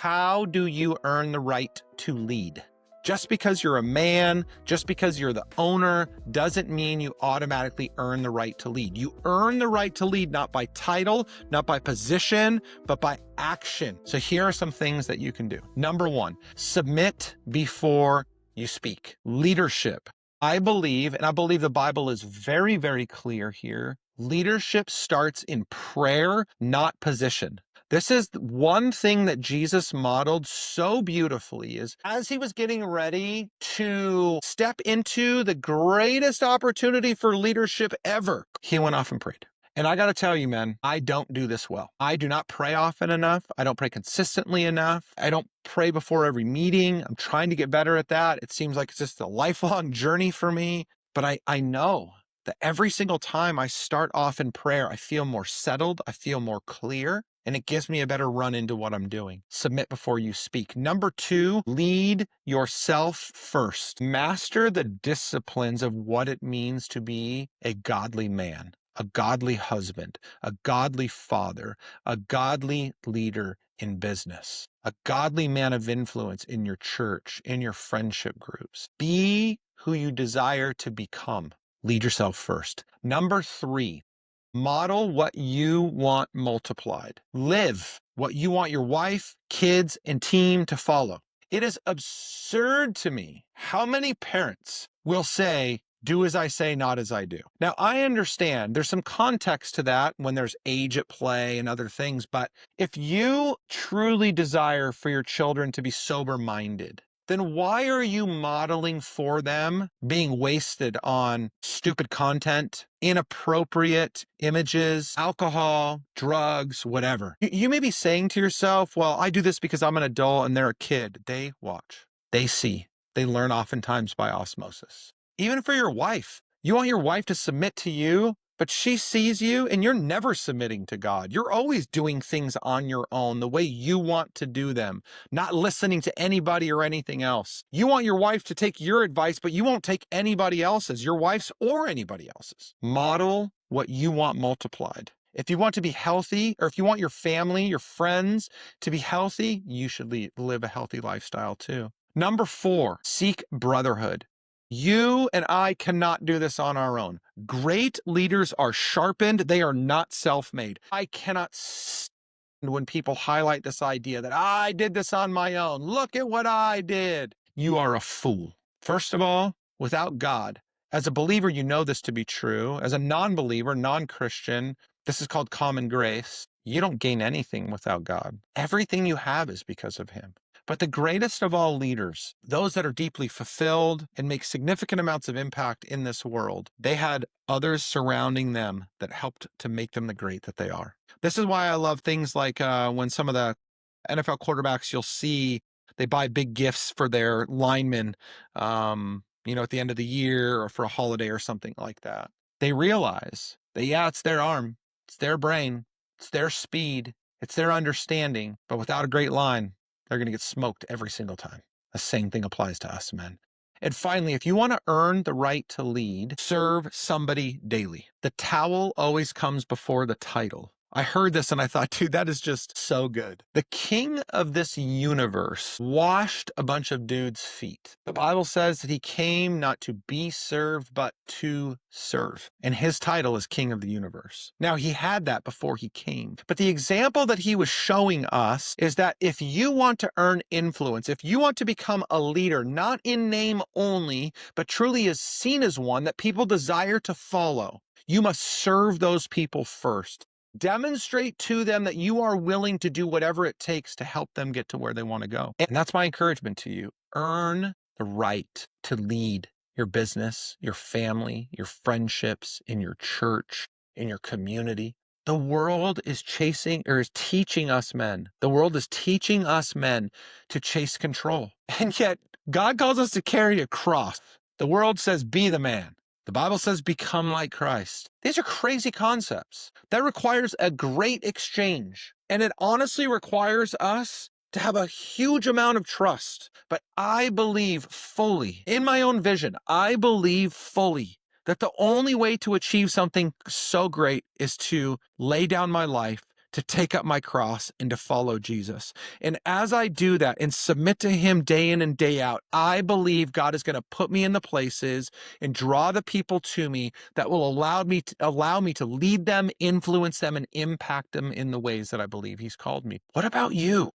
How do you earn the right to lead? Just because you're a man, just because you're the owner, doesn't mean you automatically earn the right to lead. You earn the right to lead not by title, not by position, but by action. So here are some things that you can do. Number one, submit before you speak. Leadership. I believe, and I believe the Bible is very, very clear here, leadership starts in prayer, not position. This is one thing that Jesus modeled so beautifully is as he was getting ready to step into the greatest opportunity for leadership ever, he went off and prayed. And I got to tell you, man, I don't do this well. I do not pray often enough. I don't pray consistently enough. I don't pray before every meeting. I'm trying to get better at that. It seems like it's just a lifelong journey for me. But I know that every single time I start off in prayer, I feel more settled. I feel more clear. And it gives me a better run into what I'm doing. Submit before you speak. Number two, lead yourself first. Master the disciplines of what it means to be a godly man, a godly husband, a godly father, a godly leader in business, a godly man of influence in your church, in your friendship groups. Be who you desire to become. Lead yourself first. Number three, model what you want multiplied. Live what you want your wife, kids, and team to follow. It is absurd to me how many parents will say, do as I say, not as I do. Now, I understand there's some context to that when there's age at play and other things, but if you truly desire for your children to be sober-minded, then why are you modeling for them being wasted on stupid content, inappropriate images, alcohol, drugs, whatever? You may be saying to yourself, well, I do this because I'm an adult and they're a kid. They watch, they see, they learn oftentimes by osmosis. Even for your wife, you want your wife to submit to you, but she sees you and you're never submitting to God. You're always doing things on your own, the way you want to do them, not listening to anybody or anything else. You want your wife to take your advice, but you won't take anybody else's, your wife's or anybody else's. Model what you want multiplied. If you want to be healthy, or if you want your family, your friends to be healthy, you should live a healthy lifestyle too. Number four, seek brotherhood. You and I cannot do this on our own. Great leaders are sharpened. They are not self-made. I cannot stand when people highlight this idea that I did this on my own. Look at what I did. You are a fool. First of all, without God, as a believer, you know this to be true. As a non-believer, non-Christian, this is called common grace. You don't gain anything without God. Everything you have is because of him. But the greatest of all leaders, those that are deeply fulfilled and make significant amounts of impact in this world, they had others surrounding them that helped to make them the great that they are. This is why I love things like when some of the NFL quarterbacks you'll see, they buy big gifts for their linemen, at the end of the year or for a holiday or something like that. They realize that, yeah, it's their arm, it's their brain, it's their speed, it's their understanding, but without a great line, they're going to get smoked every single time. The same thing applies to us, men. And finally, if you want to earn the right to lead, serve somebody daily. The towel always comes before the title. I heard this and I thought, dude, that is just so good. The king of this universe washed a bunch of dudes' feet. The Bible says that he came not to be served, but to serve. And his title is king of the universe. Now, he had that before he came. But the example that he was showing us is that if you want to earn influence, if you want to become a leader, not in name only, but truly is seen as one that people desire to follow, you must serve those people first. Demonstrate to them that you are willing to do whatever it takes to help them get to where they want to go. And that's my encouragement to you. Earn the right to lead your business, your family, your friendships, in your church, in your community. The world is teaching us men. The world is teaching us men to chase control. And yet God calls us to carry a cross. The world says, be the man. The Bible says, become like Christ. These are crazy concepts. That requires a great exchange. And it honestly requires us to have a huge amount of trust. But I believe fully, in my own vision, I believe fully that the only way to achieve something so great is to lay down my life, to take up my cross and to follow Jesus. And as I do that and submit to him day in and day out, I believe God is going to put me in the places and draw the people to me that will allow me to lead them, influence them, and impact them in the ways that I believe he's called me. What about you?